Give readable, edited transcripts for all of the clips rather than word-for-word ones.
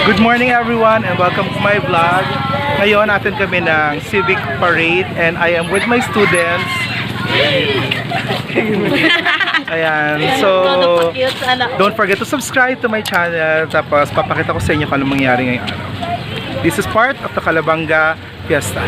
Good morning everyone and welcome to my vlog. Ngayon natin kami ng Civic Parade and I am with my students. Ayan, so don't forget to subscribe to my channel. Tapos papakita ko sa inyo kung anong mangyari ngayong araw. This is part of the Calabanga Fiesta.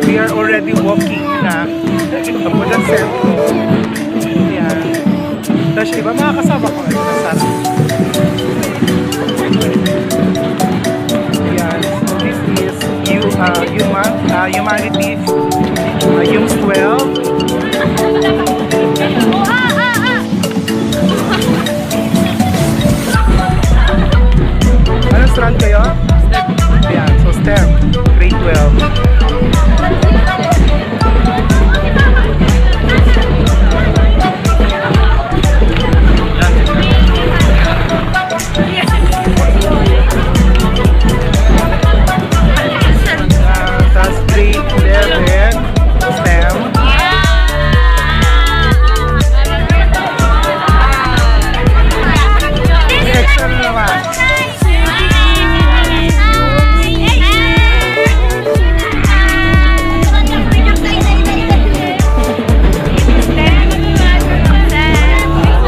We are already walking na papuntang sentro. Ayan. Tapos iba mga kasama ko ay nasara. Ayan. So this is Humanities Humes 12. Anong strand kayo? Ayan, so STEM, grade 12. Tapos grade 11, STEM. Extra naman.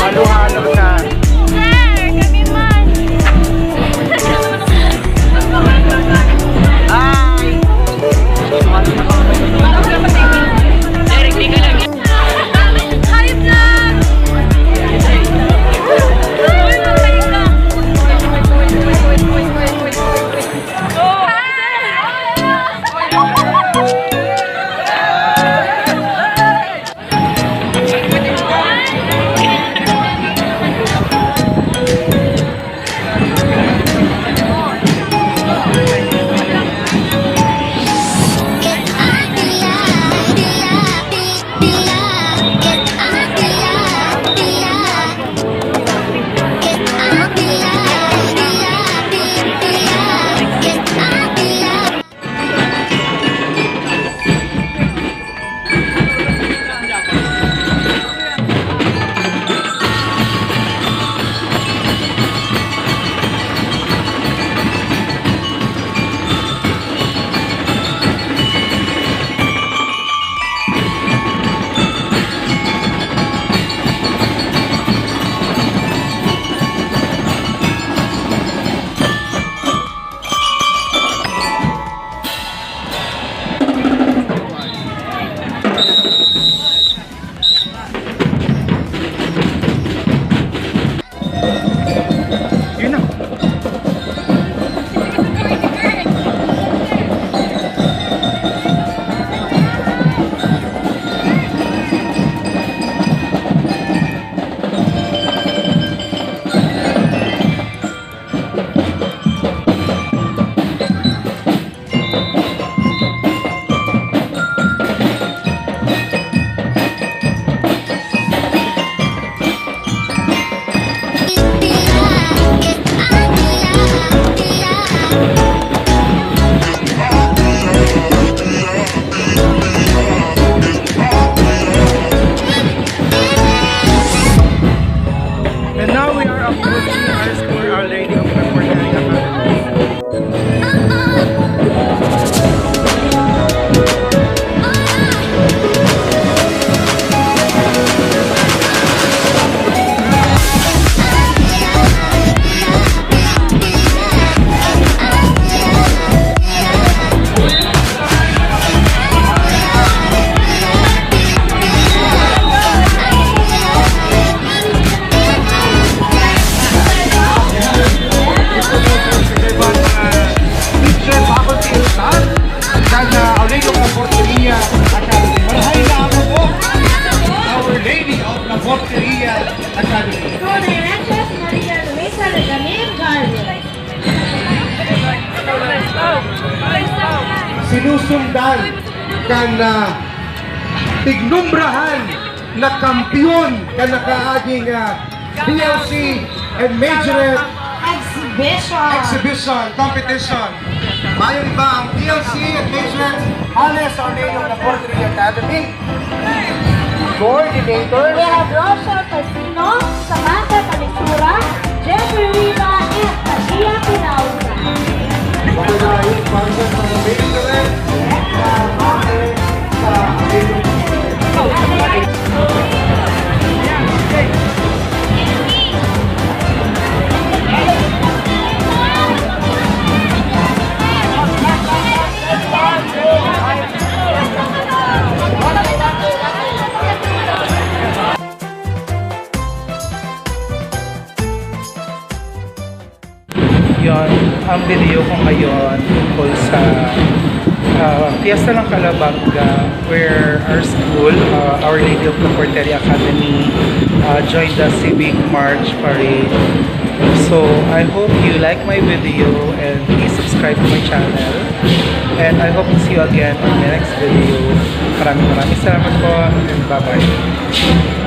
Halo-halo na. Sinusundan kan tignumbrahan na kampiyon ka nakaaging DLC and majorette exhibition competition. Mayon ba ang DLC and majorette Ales Orlando ng Porteria Academy? Coordinator. We have Roque Casino, Samantha Calisura, Jeffrey Riva, and Katia Pinausa. Pagkakaroon para sa mga majorette na bakit sa video ko ngayon tungkol sa Fiesta ng Calabanga, where our school, Our Lady of the Porteria Academy, joined the Civic March Parade. So I hope you like my video and please subscribe to my channel. And I hope to see you again on my next video. Maraming salamat po and bye-bye.